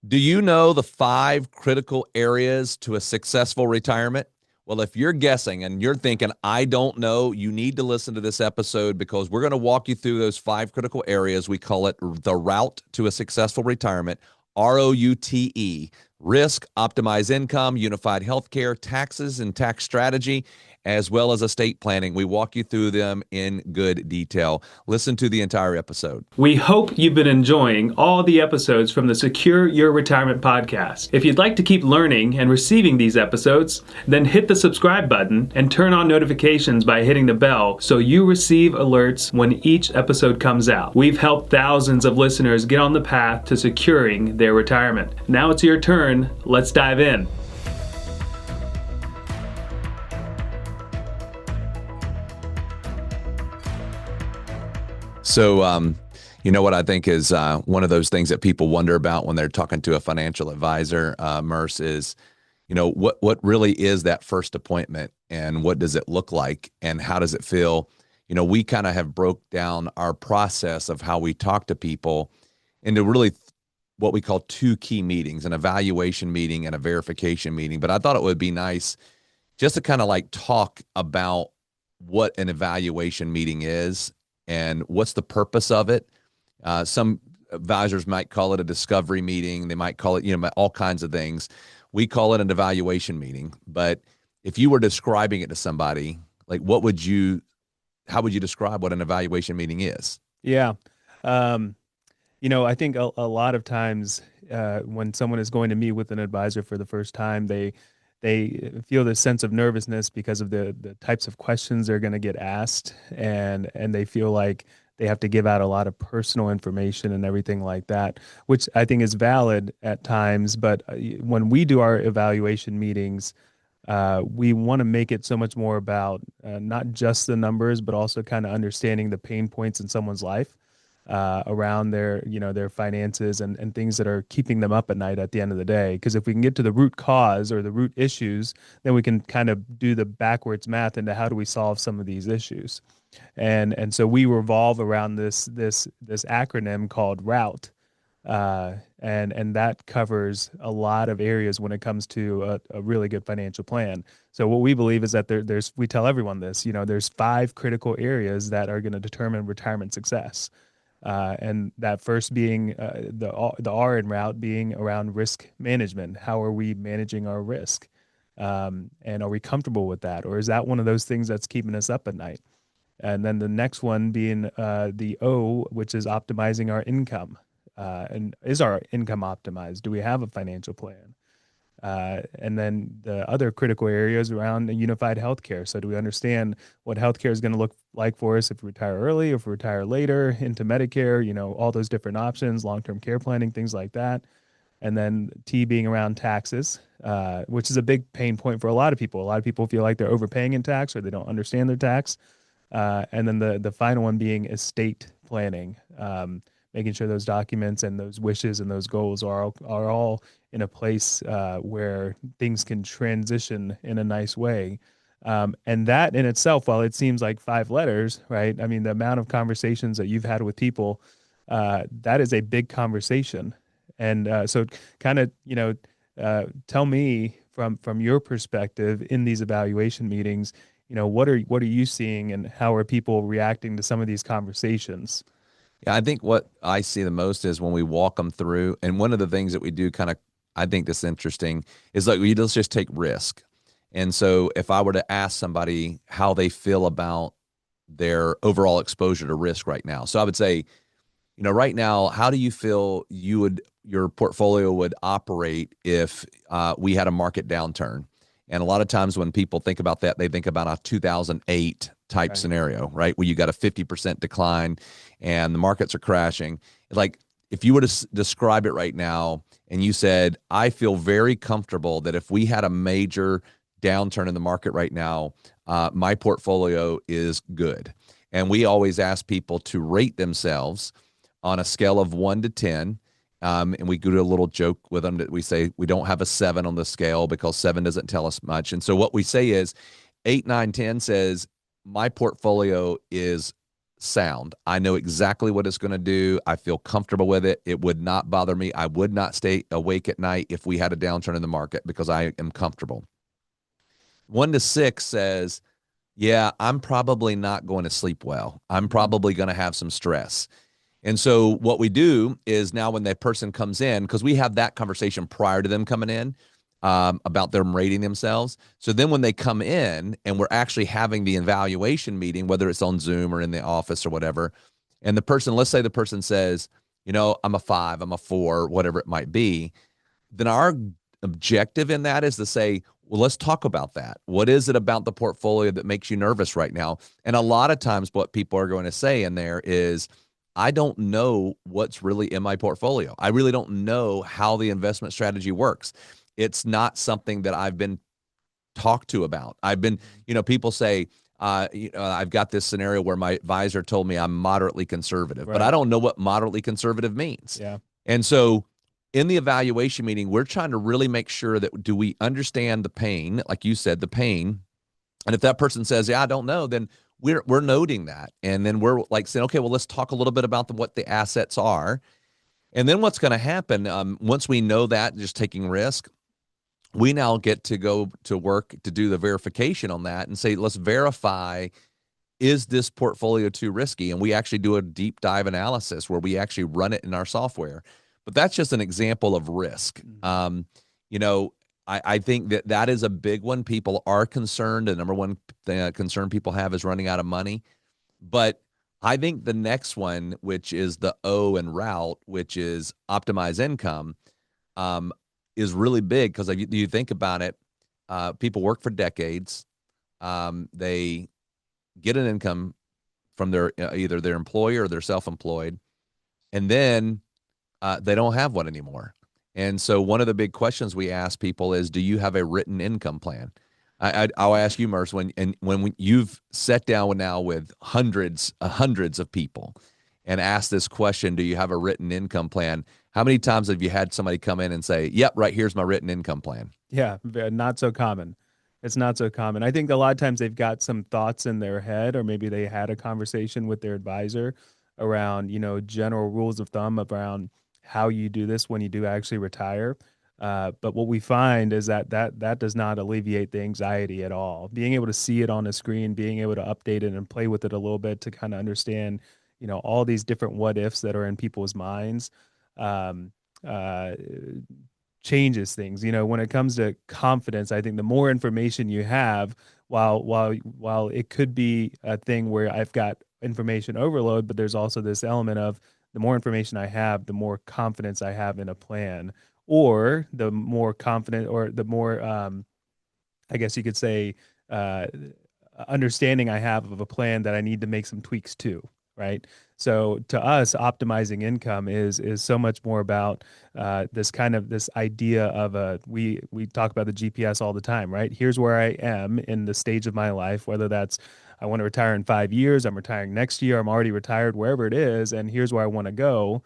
Do you know the 5 critical areas to a successful retirement? Well, if you're guessing and you're thinking, I don't know, you need to listen to this episode because we're going to walk you through those 5 critical areas. We call it the route to a successful retirement, ROUTE: risk, optimize income, unified healthcare, taxes and tax strategy, as well as estate planning. We walk you through them in good detail. Listen to the entire episode. We hope you've been enjoying all the episodes from the Secure Your Retirement podcast. If you'd like to keep learning and receiving these episodes, then hit the subscribe button and turn on notifications by hitting the bell so you receive alerts when each episode comes out. We've helped thousands of listeners get on the path to securing their retirement. Now it's your turn. Let's dive in. So, you know what I think is one of those things that people wonder about when they're talking to a financial advisor, Murs, is, what really is that first appointment and what does it look like and how does it feel? We kind of have broke down our process of how we talk to people into really what we call 2 key meetings: an evaluation meeting and a verification meeting. But I thought it would be nice just to kind of like talk about what an evaluation meeting is and what's the purpose of it. Some advisors might call it a discovery meeting. They might call it, all kinds of things. We call it an evaluation meeting. But if you were describing it to somebody, like how would you describe what an evaluation meeting is? Yeah. I think a lot of times when someone is going to meet with an advisor for the first time, they feel this sense of nervousness because of the types of questions they're going to get asked, and they feel like they have to give out a lot of personal information and everything like that, which I think is valid at times. But when we do our evaluation meetings, we want to make it so much more about not just the numbers, but also kind of understanding the pain points in someone's life around their finances and things that are keeping them up at night at the end of the day. Because if we can get to the root cause or the root issues, then we can kind of do the backwards math into how do we solve some of these issues. And so we revolve around this acronym called ROUTE. And that covers a lot of areas when it comes to a really good financial plan. So what we believe is that we tell everyone this, there's 5 critical areas that are going to determine retirement success. And that first being the R in route being around risk management. How are we managing our risk? And are we comfortable with that? Or is that one of those things that's keeping us up at night? And then the next one being the O, which is optimizing our income. And is our income optimized? Do we have a financial plan? And then the other critical areas around unified healthcare. So do we understand what healthcare is going to look like for us if we retire early, if we retire later, into Medicare, all those different options, long-term care planning, things like that. And then T being around taxes, which is a big pain point for a lot of people. A lot of people feel like they're overpaying in tax or they don't understand their tax. And then the final one being estate planning, making sure those documents and those wishes and those goals are all in a place where things can transition in a nice way. And that in itself, while it seems like 5 letters, right? I mean, the amount of conversations that you've had with people, that is a big conversation. And so kind of, tell me from your perspective in these evaluation meetings, what are you seeing and how are people reacting to some of these conversations? Yeah, I think what I see the most is when we walk them through. And one of the things that we do I think this is interesting, is like let's just take risk. And so if I were to ask somebody how they feel about their overall exposure to risk right now. So I would say, right now, how do you feel your portfolio would operate if we had a market downturn? And a lot of times when people think about that, they think about a 2008 type scenario, right? Where you got a 50% decline and the markets are crashing. Like if you were to describe it right now and you said, I feel very comfortable that if we had a major downturn in the market right now, my portfolio is good. And we always ask people to rate themselves on a scale of 1 to 10. And we do a little joke with them that we say we don't have a 7 on the scale because 7 doesn't tell us much. And so what we say is 8, 9, 10 says my portfolio is sound. I know exactly what it's going to do. I feel comfortable with it. It would not bother me. I would not stay awake at night if we had a downturn in the market because I am comfortable. 1 to 6 says, yeah, I'm probably not going to sleep well. I'm probably going to have some stress. And so what we do is now when that person comes in, because we have that conversation prior to them coming in about them rating themselves. So then when they come in and we're actually having the evaluation meeting, whether it's on Zoom or in the office or whatever, and the person, let's say the person says, I'm a 5, I'm a 4, whatever it might be, then our objective in that is to say, well, let's talk about that. What is it about the portfolio that makes you nervous right now? And a lot of times what people are going to say in there is, I don't know what's really in my portfolio. I really don't know how the investment strategy works. It's not something that I've been talked to about. I've been, people say, I've got this scenario where my advisor told me I'm moderately conservative, but I don't know what moderately conservative means. Yeah. And so in the evaluation meeting, we're trying to really make sure that do we understand the pain, like you said, the pain. And if that person says, yeah, I don't know, then we're noting that. And then we're like saying, okay, well, let's talk a little bit about what the assets are. And then what's going to happen once we know that, just taking risk, we now get to go to work to do the verification on that and say, let's verify, is this portfolio too risky? And we actually do a deep dive analysis where we actually run it in our software. But that's just an example of risk. I think that is a big one. People are concerned. The number one concern people have is running out of money. But I think the next one, which is the O and route, which is optimize income, is really big because you think about it, people work for decades. They get an income from their either their employer or they're self-employed, and then they don't have one anymore. And so one of the big questions we ask people is, do you have a written income plan? I'll ask you, Murs, when you've sat down now with hundreds of people and asked this question, do you have a written income plan? How many times have you had somebody come in and say, yep, right, here's my written income plan? Yeah, not so common. It's not so common. I think a lot of times they've got some thoughts in their head, or maybe they had a conversation with their advisor around, general rules of thumb around how you do this when you do actually retire. But what we find is that does not alleviate the anxiety at all. Being able to see it on a screen, being able to update it and play with it a little bit to kind of understand, all these different what ifs that are in people's minds, um, uh, changes things. When it comes to confidence, I think the more information you have, while it could be a thing where I've got information overload, but there's also this element of the more information I have, the more confidence I have in a plan, or the more confident, or the more, I guess you could say, uh, understanding I have of a plan that I need to make some tweaks to, right? So to us, optimizing income is so much more about this idea of we talk about the GPS all the time, right? Here's where I am in the stage of my life, whether that's I want to retire in 5 years, I'm retiring next year, I'm already retired, wherever it is, and here's where I want to go.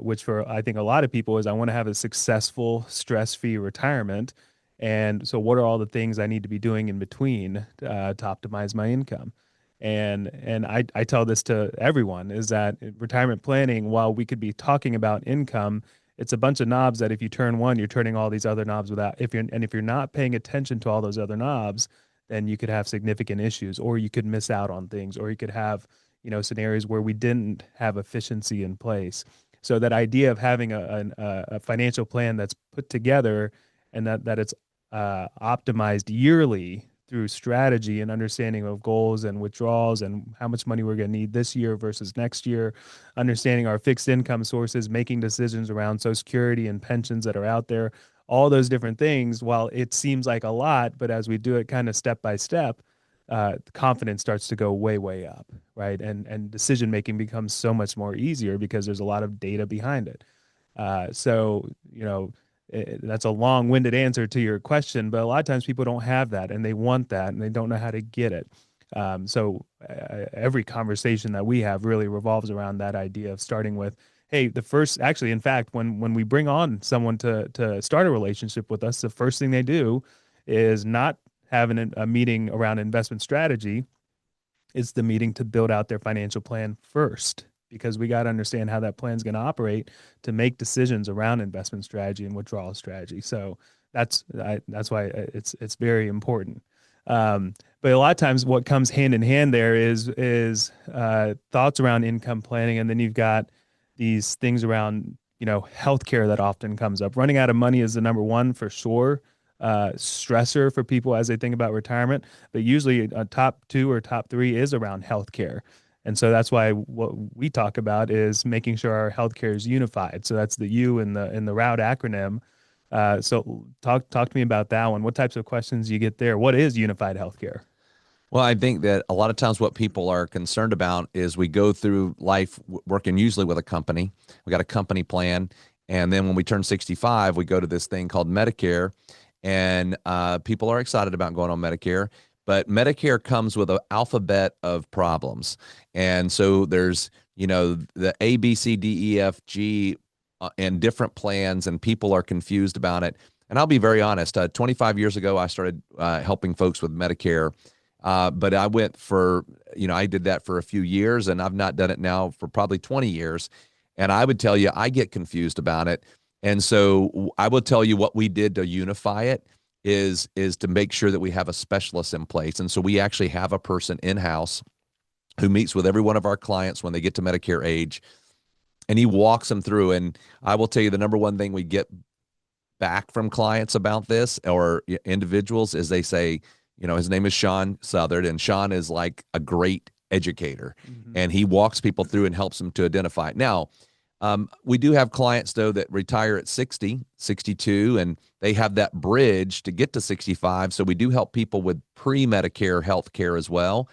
Which for I think a lot of people is I want to have a successful, stress-free retirement. And so, what are all the things I need to be doing in between to optimize my income? And I tell this to everyone is that retirement planning, while we could be talking about income, it's a bunch of knobs that if you turn one, you're turning all these other knobs without if you're not paying attention to all those other knobs, then you could have significant issues, or you could miss out on things, or you could have scenarios where we didn't have efficiency in place. So that idea of having a financial plan that's put together and that it's optimized yearly through strategy and understanding of goals and withdrawals and how much money we're going to need this year versus next year, understanding our fixed income sources, making decisions around Social Security and pensions that are out there, all those different things. While it seems like a lot, but as we do it kind of step by step, confidence starts to go way up, right? And decision making becomes so much more easier because there's a lot of data behind it. So that's a long-winded answer to your question, but a lot of times people don't have that, and they want that, and they don't know how to get it. Every conversation that we have really revolves around that idea of starting with, hey, actually, in fact, when we bring on someone to start a relationship with us, the first thing they do is not having a meeting around investment strategy. it's the meeting to build out their financial plan first, because we got to understand how that plan is going to operate to make decisions around investment strategy and withdrawal strategy. So that's why it's very important. But a lot of times, what comes hand in hand there is thoughts around income planning, and then you've got these things around healthcare that often comes up. Running out of money is the number one for sure stressor for people as they think about retirement, but usually a top two or top three is around healthcare. And so that's why what we talk about is making sure our healthcare is unified. So that's the U in the route acronym. So talk to me about that one. What types of questions you get there? What is unified healthcare? Well, I think that a lot of times what people are concerned about is we go through life working usually with a company. We got a company plan. And then when we turn 65, we go to this thing called Medicare. And people are excited about going on Medicare. But Medicare comes with an alphabet of problems. And so there's, the A, B, C, D, E, F, G, and different plans, and people are confused about it. And I'll be very honest, 25 years ago, I started helping folks with Medicare. But I went for, I did that for a few years, and I've not done it now for probably 20 years. And I would tell you, I get confused about it. And so I will tell you what we did to unify it is to make sure that we have a specialist in place. And so we actually have a person in-house who meets with every one of our clients when they get to Medicare age, and he walks them through. And I will tell you the number one thing we get back from clients about this, or individuals, is they say, his name is Sean Southard, and Sean is like a great educator, and he walks people through and helps them to identify it. Now, we do have clients, though, that retire at 60, 62, and they have that bridge to get to 65. So we do help people with pre-Medicare health care as well.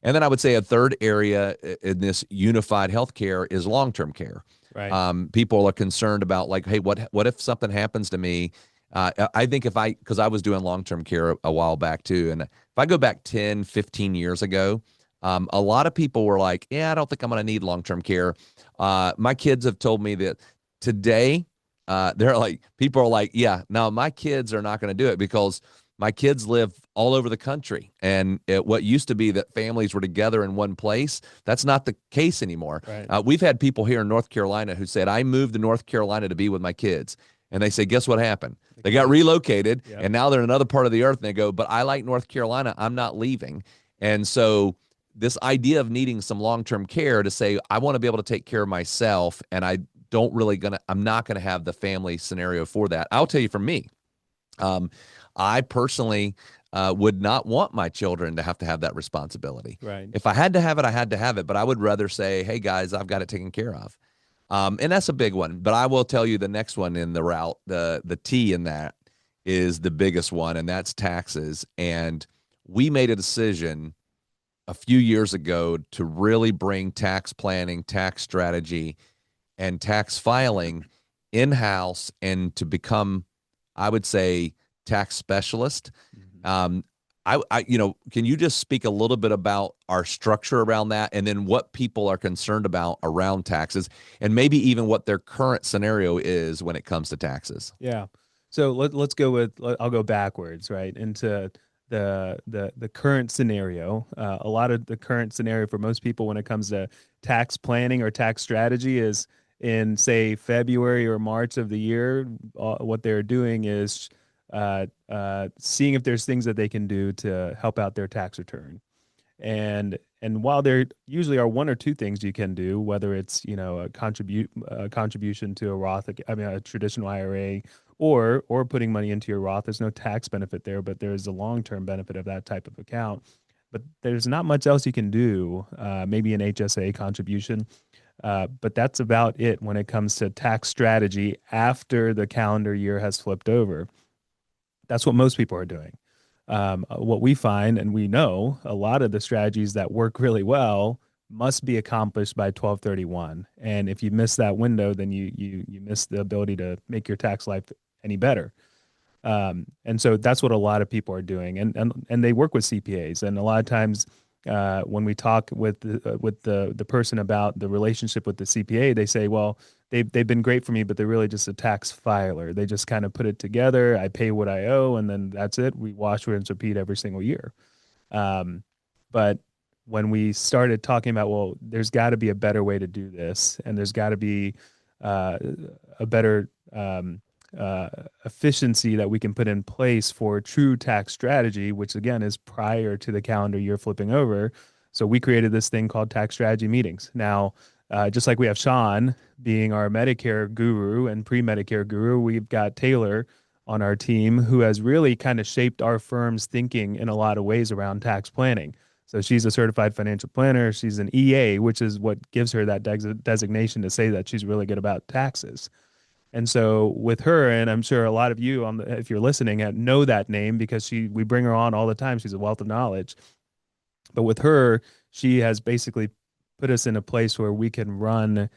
And then I would say a third area in this unified healthcare is long-term care. Right. People are concerned about, like, hey, what if something happens to me? I think because I was doing long-term care a while back too. And if I go back 10, 15 years ago, a lot of people were like, yeah, I don't think I'm going to need long-term care. My kids have told me that today, people are like, yeah, no, my kids are not going to do it, because my kids live all over the country. And what used to be that families were together in one place, that's not the case anymore. Right. We've had people here in North Carolina who said, I moved to North Carolina to be with my kids. And they say, guess what happened? They got relocated, Yep. and now they're in another part of the earth. And they go, but I like North Carolina. I'm not leaving. And so this idea of needing some long-term care to say, I want to be able to take care of myself, and I'm not going to have the family scenario for that. I'll tell you, for me, I personally would not want my children to have that responsibility. Right. If I had to have it, I had to have it. But I would rather say, hey, guys, I've got it taken care of. And that's a big one. But I will tell you the next one in the route, the T in that is the biggest one, and that's taxes. And we made a decision a few years ago to really bring tax planning, tax strategy, and tax filing in-house, and to become, I would say, tax specialist. Can you just speak a little bit about our structure around that, and then what people are concerned about around taxes, and maybe even what their current scenario is when it comes to taxes? Yeah. So let's go I'll go backwards, right, into the current scenario. A lot of the current scenario for most people when it comes to tax planning or tax strategy is in, say, February or March of the year. What they're doing is seeing if there's things that they can do to help out their tax return. And while there usually are one or two things you can do, whether it's a contribution to a Roth, a traditional IRA, or putting money into your Roth, there's no tax benefit there, but there's a long-term benefit of that type of account. But there's not much else you can do. Maybe an HSA contribution, but that's about it when it comes to tax strategy after the calendar year has flipped over. That's what most people are doing. What we find, and we know, a lot of the strategies that work really well must be accomplished by 12/31. And if you miss that window, then you miss the ability to make your tax life any better. And so that's what a lot of people are doing, and they work with CPAs. And a lot of times, when we talk with the person about the relationship with the CPA, they say, well, they've been great for me, but they're really just a tax filer. They just kind of put it together. I pay what I owe, and then that's it. We wash, rinse, repeat every single year. But when we started talking about, well, there's got to be a better way to do this, and there's got to be uh, a better efficiency that we can put in place for true tax strategy, which again is prior to the calendar year flipping over. So we created this thing called tax strategy meetings. Now, just like we have Sean being our Medicare guru and pre-Medicare guru, we've got Taylor on our team who has really kind of shaped our firm's thinking in a lot of ways around tax planning. So she's a certified financial planner. She's an EA, which is what gives her that designation to say that she's really good about taxes. And so with her, and I'm sure a lot of you if you're listening, know that name because we bring her on all the time. She's a wealth of knowledge. But with her, she has basically put us in a place where we can run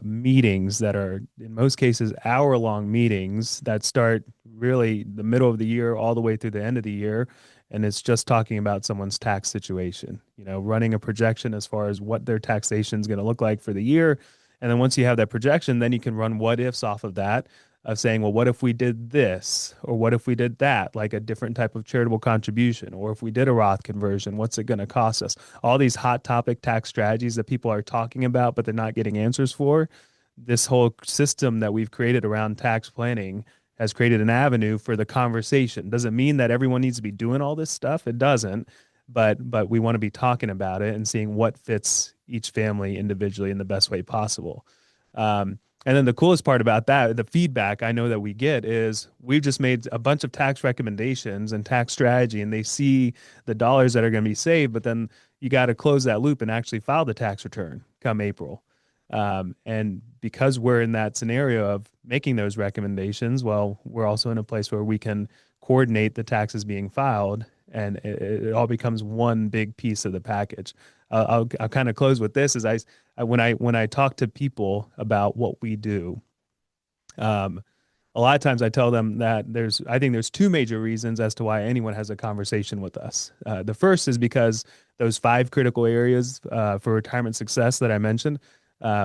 meetings that are, in most cases, hour-long meetings that start really the middle of the year all the way through the end of the year. And it's just talking about someone's tax situation, running a projection as far as what their taxation is going to look like for the year. And then once you have that projection, then you can run what ifs off of that, of saying, well, what if we did this? Or what if we did that, like a different type of charitable contribution? Or if we did a Roth conversion, what's it going to cost us? All these hot topic tax strategies that people are talking about, but they're not getting answers for. This whole system that we've created around tax planning has created an avenue for the conversation. Doesn't mean that everyone needs to be doing all this stuff. It doesn't. But we want to be talking about it and seeing what fits each family individually in the best way possible. And then the coolest part about that, the feedback I know that we get is we've just made a bunch of tax recommendations and tax strategy, and they see the dollars that are going to be saved, but then you got to close that loop and actually file the tax return come April. And because we're in that scenario of making those recommendations, well, we're also in a place where we can coordinate the taxes being filed, and it all becomes one big piece of the package. I'll kind of close with this: is when I talk to people about what we do, a lot of times I tell them that I think there's two major reasons as to why anyone has a conversation with us. The first is because those 5 critical areas for retirement success that I mentioned,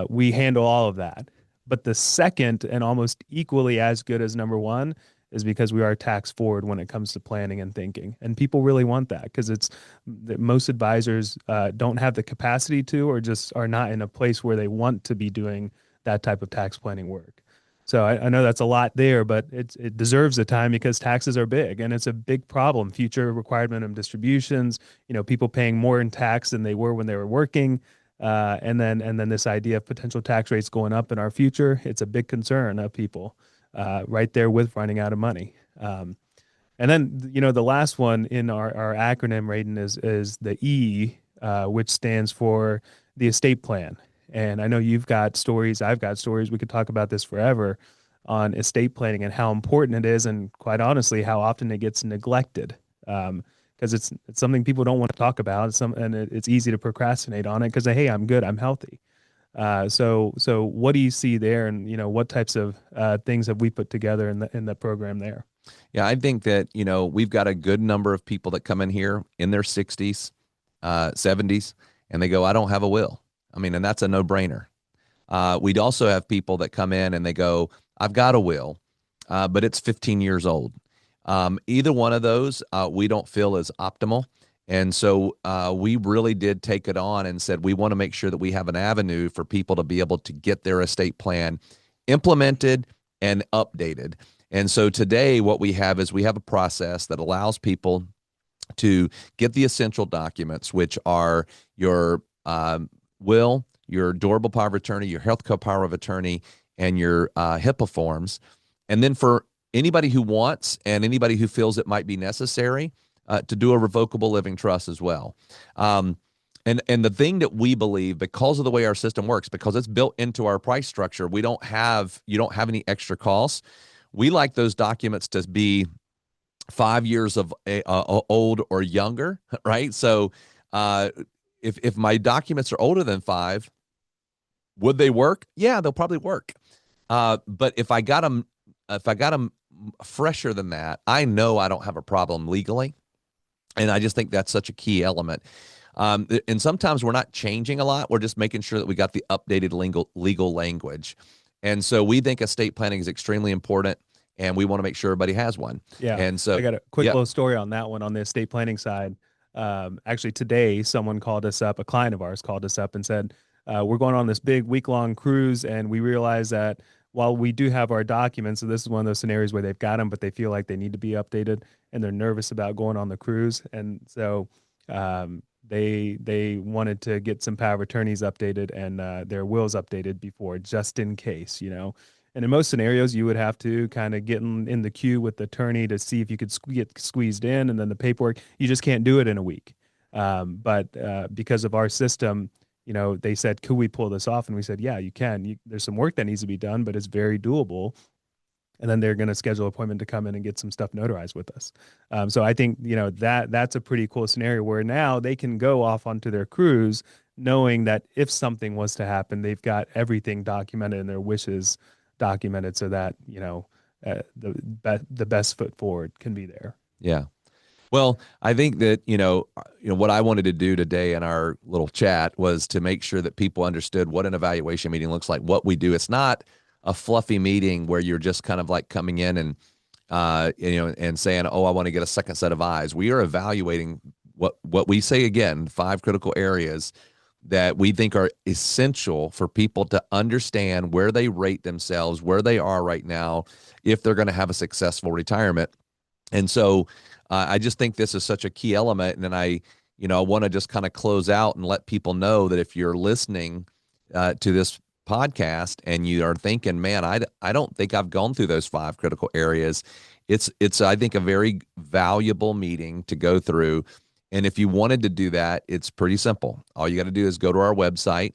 we handle all of that. But the second, and almost equally as good as number one, is because we are tax forward when it comes to planning and thinking. And people really want that because most advisors don't have the capacity to, or just are not in a place where they want to be doing that type of tax planning work. So I know that's a lot there, but it deserves the time because taxes are big and it's a big problem. Future required minimum distributions, people paying more in tax than they were when they were working. And then this idea of potential tax rates going up in our future, it's a big concern of people. Right there with running out of money. And then, the last one in our acronym, Radon, is the E, which stands for the estate plan. And I know you've got stories, I've got stories, we could talk about this forever on estate planning and how important it is, and quite honestly, how often it gets neglected. Because it's something people don't want to talk about, and it's easy to procrastinate on it because, hey, I'm good, I'm healthy. So what do you see there, and what types of things have we put together in the program there? Yeah, I think that we've got a good number of people that come in here in their 60s, 70s, and they go, "I don't have a will." I mean, and that's a no-brainer. We'd also have people that come in and they go, "I've got a will, but it's 15 years old." Either one of those we don't feel is optimal. And so we really did take it on and said, we want to make sure that we have an avenue for people to be able to get their estate plan implemented and updated. And so today what we have is we have a process that allows people to get the essential documents, which are your will, your durable power of attorney, your healthcare power of attorney, and your HIPAA forms. And then for anybody who wants and anybody who feels it might be necessary, to do a revocable living trust as well. And the thing that we believe, because of the way our system works, because it's built into our price structure, you don't have any extra costs. We like those documents to be 5 years of old or younger, right? So if my documents are older than 5, would they work? Yeah, they'll probably work. But if I got them fresher than that, I know I don't have a problem legally. And I just think that's such a key element. And sometimes we're not changing a lot. We're just making sure that we got the updated legal language. And so we think estate planning is extremely important, and we want to make sure everybody has one. Yeah. And so I got a quick little story on that one on the estate planning side. Actually, today, someone called us up, a client of ours called us up and said, we're going on this big week-long cruise, and we realize that while we do have our documents, so this is one of those scenarios where they've got them, but they feel like they need to be updated, and they're nervous about going on the cruise. And so they wanted to get some power of attorneys updated and their wills updated before, just in case, you know. And in most scenarios, you would have to kind of get in the queue with the attorney to see if you could get squeezed in, and then the paperwork. You just can't do it in a week. But because of our system, you know, they said, could we pull this off? And we said, yeah, you can. There's some work that needs to be done, but it's very doable. And then they're going to schedule an appointment to come in and get some stuff notarized with us. So I think, you know, that's a pretty cool scenario where now they can go off onto their cruise knowing that if something was to happen, they've got everything documented and their wishes documented so that, you know, the best foot forward can be there. Yeah. Well, I think that, what I wanted to do today in our little chat was to make sure that people understood what an evaluation meeting looks like, what we do. It's not a fluffy meeting where you're just kind of like coming in and, and saying, oh, I want to get a second set of eyes. We are evaluating what we say, again, 5 critical areas that we think are essential for people to understand where they rate themselves, where they are right now, if they're going to have a successful retirement. And so I just think this is such a key element. And then I want to just kind of close out and let people know that if you're listening to this podcast and you are thinking, man, I don't think I've gone through those 5 critical areas. It's I think a very valuable meeting to go through. And if you wanted to do that, it's pretty simple. All you got to do is go to our website,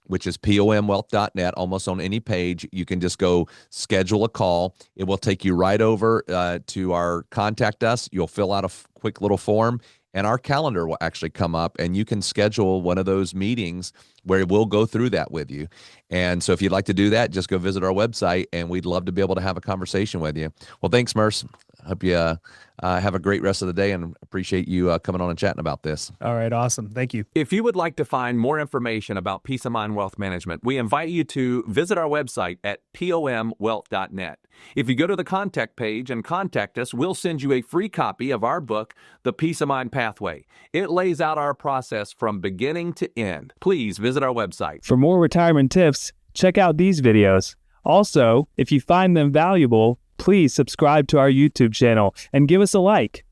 which is pomwealth.net. Almost on any page, you can just go schedule a call. It will take you right over to our contact us. You'll fill out a quick little form, and our calendar will actually come up, and you can schedule one of those meetings where we'll go through that with you. And so if you'd like to do that, just go visit our website, and we'd love to be able to have a conversation with you. Well, thanks, Murs. I hope you have a great rest of the day, and appreciate you coming on and chatting about this. All right. Awesome. Thank you. If you would like to find more information about Peace of Mind Wealth Management, we invite you to visit our website at pomwealth.net. If you go to the contact page and contact us, we'll send you a free copy of our book, The Peace of Mind Pathway. It lays out our process from beginning to end. Please visit our website. For more retirement tips, check out these videos. Also, if you find them valuable, please subscribe to our YouTube channel and give us a like.